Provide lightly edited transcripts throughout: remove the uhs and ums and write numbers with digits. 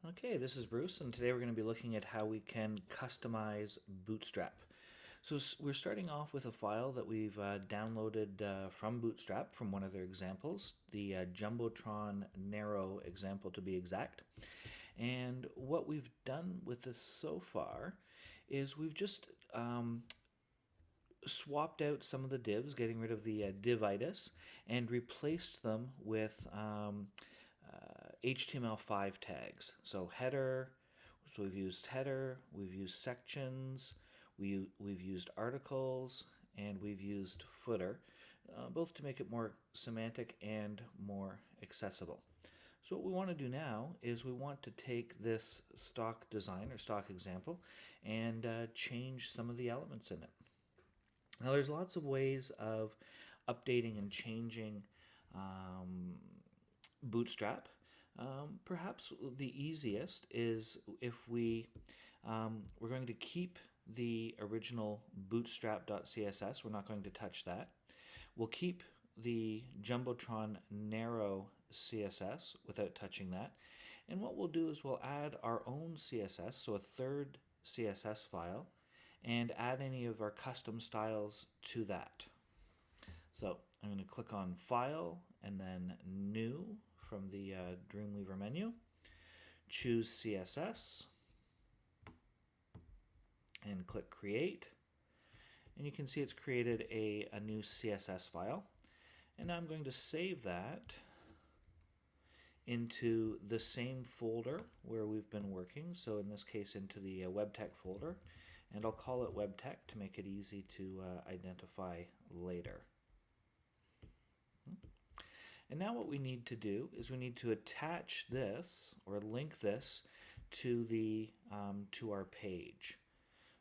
Okay, this is Bruce, and today we're going to be looking at how we can customize Bootstrap. So we're starting off with a file that we've downloaded from Bootstrap from one of their examples, the Jumbotron Narrow example to be exact. And what we've done with this so far is we've just swapped out some of the divs, getting rid of the divitis, and replaced them with HTML5 tags. So header, so we've used header, we've used sections, we've used articles, and we've used footer, both to make it more semantic and more accessible. So what we want to do now is we want to take this stock design or stock example and change some of the elements in it. Now there's lots of ways of updating and changing Bootstrap. Perhaps the easiest is if we're going to keep the original bootstrap.css. We're not going to touch that. We'll keep the Jumbotron narrow CSS without touching that. And what we'll do is we'll add our own CSS, so a third CSS file, and add any of our custom styles to that. So I'm going to click on File and then New from the Dreamweaver menu. Choose CSS and click Create. And you can see it's created a new CSS file. And now I'm going to save that into the same folder where we've been working. So in this case into the WebTech folder. And I'll call it WebTech to make it easy to identify later. And now what we need to do is we need to attach this or link this to the to our page.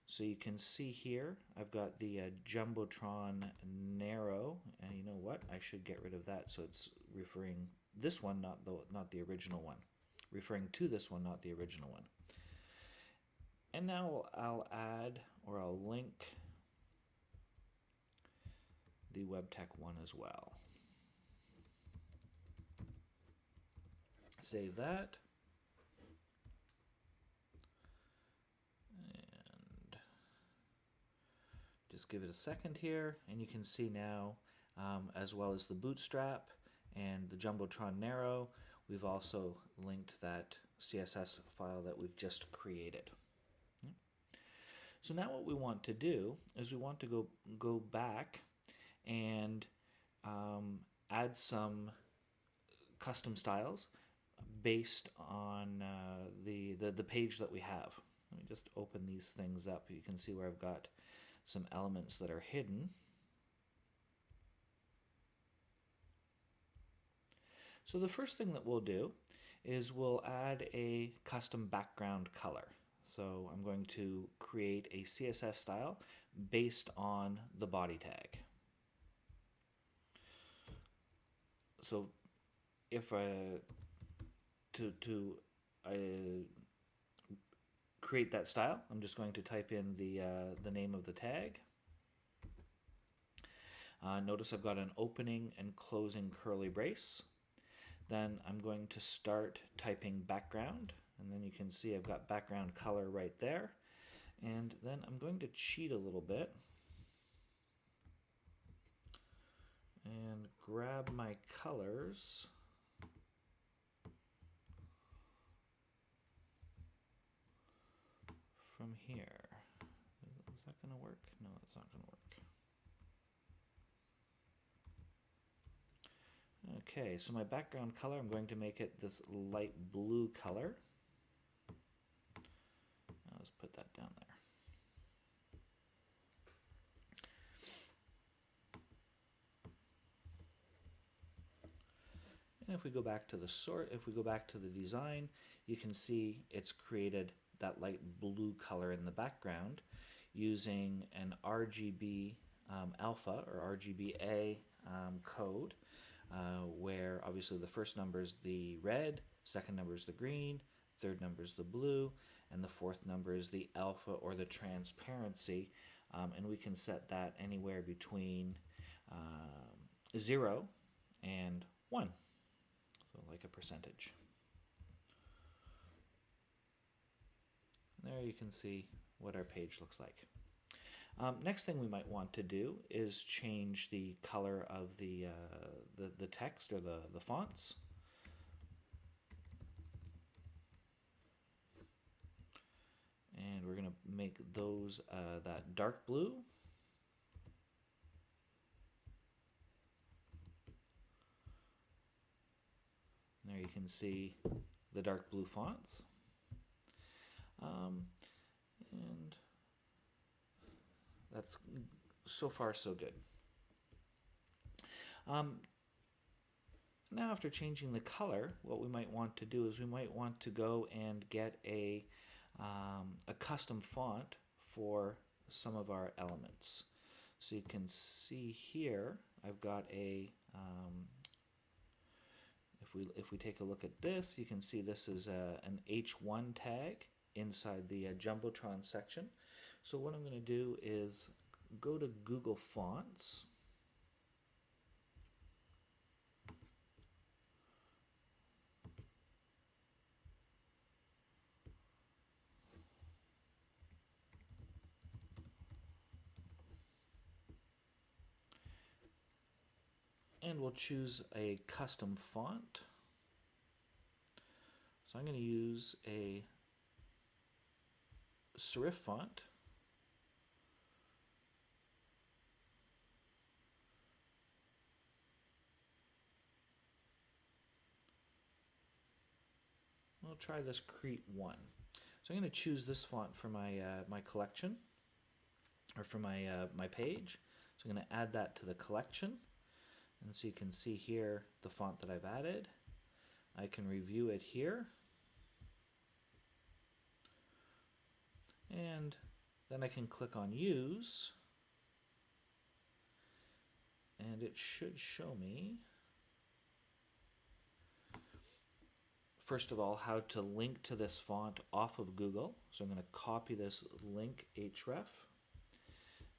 So you can see here I've got the Jumbotron narrow, and you know what? I should get rid of that so it's referring this one, not the original one, referring to this one, not the original one. And now I'll add or I'll link the WebTech one as well. Save that. And just give it a second here, and you can see now, as well as the Bootstrap and the Jumbotron Narrow, we've also linked that CSS file that we've just created. So now what we want to do is we want to go back and add some custom styles based on the page that we have. Let me just open these things up. You can see where I've got some elements that are hidden. So the first thing that we'll do is we'll add a custom background color. So I'm going to create a CSS style based on the body tag. So if to create that style, I'm just going to type in the name of the tag. Notice I've got an opening and closing curly brace. Then I'm going to start typing background, and then you can see I've got background color right there. And then I'm going to cheat a little bit and grab my colors. From here. Is that going to work? No, it's not going to work. Okay, so my background color, I'm going to make it this light blue color. Let's put that down there. And if we go back to the design, you can see it's created that light blue color in the background using an RGB alpha or RGBA code, where obviously the first number is the red, second number is the green, third number is the blue, and the fourth number is the alpha or the transparency, and we can set that anywhere between 0 and 1, so like a percentage. there you can see what our page looks like. Next thing we might want to do is change the color of the text or the fonts. And we're going to make those that dark blue. There you can see the dark blue fonts. And that's so far so good. Now after changing the color, what we might want to do is we might want to go and get a custom font for some of our elements. So you can see here I've got a if we take a look at this, you can see this is an H1 tag inside the Jumbotron section. So what I'm going to do is go to Google Fonts. And we'll choose a custom font. So I'm going to use a serif font. We'll try this Crete 1. So I'm going to choose this font for my my collection, or for my my page. So I'm going to add that to the collection. And so you can see here the font that I've added. I can review it here. And then I can click on Use. And it should show me, first of all, how to link to this font off of Google. So I'm going to copy this link href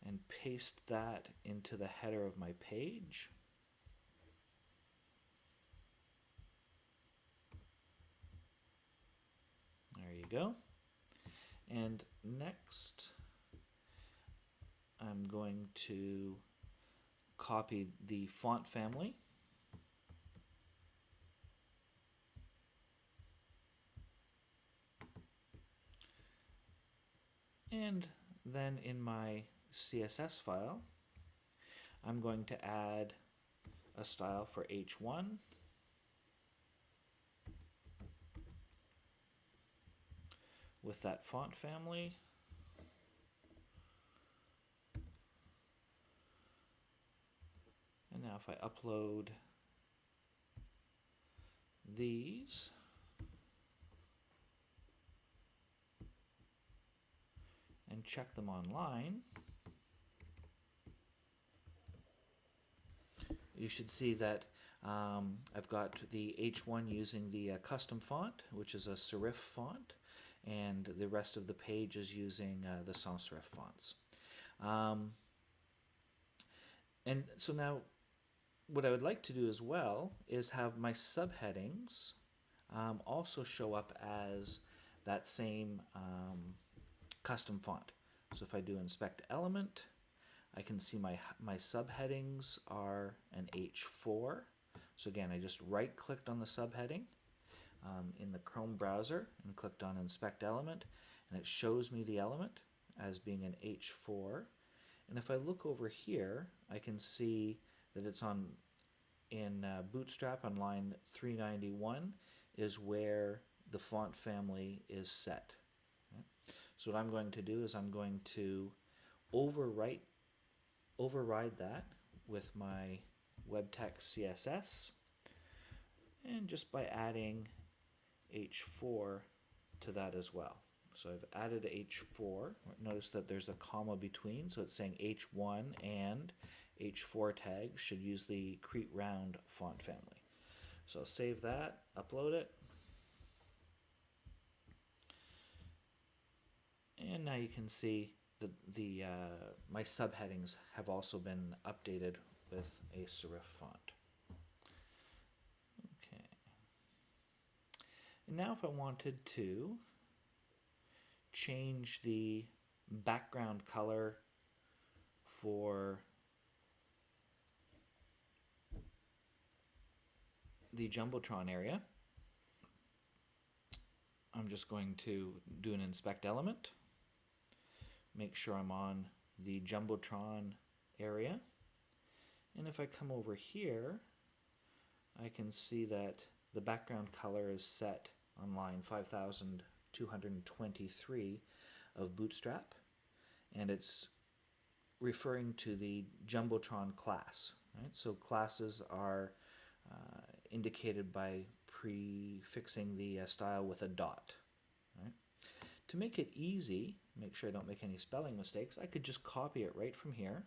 and paste that into the header of my page. There you go. And next, I'm going to copy the font family. And then in my CSS file, I'm going to add a style for H1. With that font family. And now if I upload these, and check them online, you should see that I've got the H1 using the custom font, which is a serif font, and the rest of the page is using the sans serif fonts. And so now what I would like to do as well is have my subheadings also show up as that same custom font. So if I do inspect element, I can see my subheadings are an H4. So again, I just right clicked on the subheading in the Chrome browser and clicked on inspect element, and it shows me the element as being an H4. And if I look over here, I can see that it's in Bootstrap on line 391 is where the font family is set. Okay. So what I'm going to do is I'm going to override that with my web text CSS, and just by adding H4 to that as well. So I've added H4. Notice that there's a comma between, so it's saying H1 and H4 tags should use the Crete Round font family. So I'll save that, upload it, and now you can see that my subheadings have also been updated with a serif font. Okay. And now if I wanted to change the background color for the Jumbotron area. I'm just going to do an inspect element, make sure I'm on the Jumbotron area, and if I come over here, I can see that the background color is set on line 5223 of Bootstrap, and it's referring to the Jumbotron class. Right? So classes are indicated by prefixing the style with a dot. Right? To make it easy, make sure I don't make any spelling mistakes, I could just copy it right from here,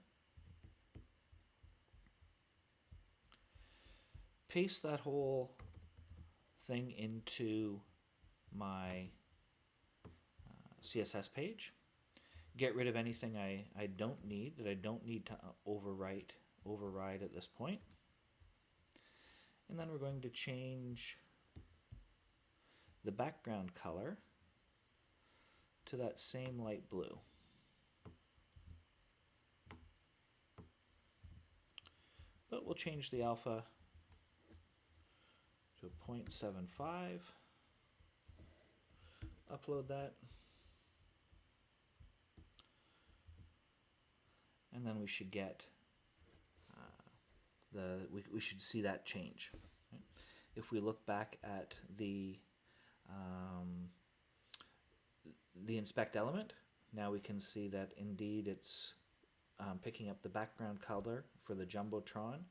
paste that whole thing into my CSS page, get rid of anything I don't need, that I don't need to override at this point. And then we're going to change the background color to that same light blue. But we'll change the alpha to 0.75, upload that, and then we should get we should see that change. Right? If we look back at the inspect element, now we can see that indeed it's picking up the background color for the Jumbotron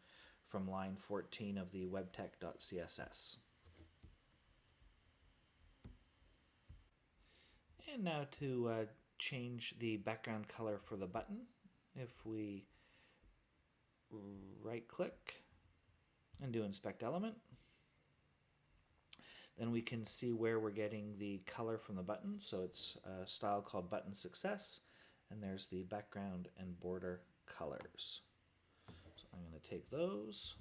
from line 14 of the webtech.css. And now to change the background color for the button, if we right click and do inspect element, then we can see where we're getting the color from the button. So it's a style called button success, and there's the background and border colors. So I'm going to take those,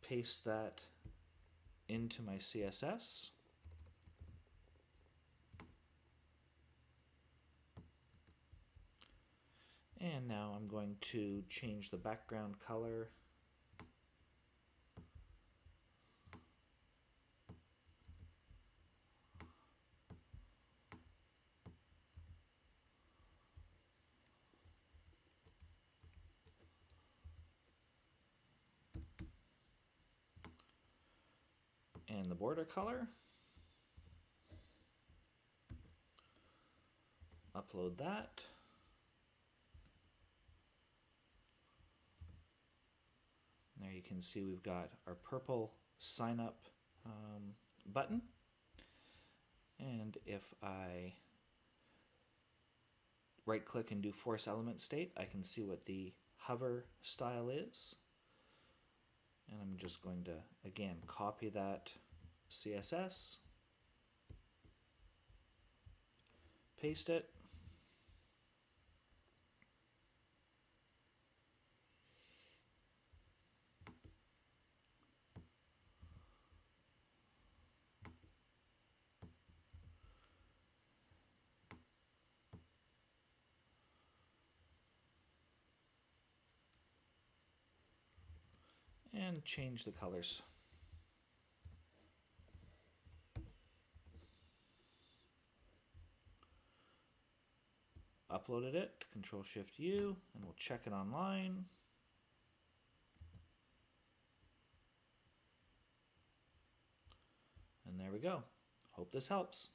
paste that into my CSS, and now I'm going to change the background color and the border color. Upload that. There you can see we've got our purple sign up button. And if I right click and do force element state, I can see what the hover style is. And I'm just going to, again, copy that CSS, paste it, and change the colors. Uploaded it, Control-Shift-U, and we'll check it online. And there we go. Hope this helps.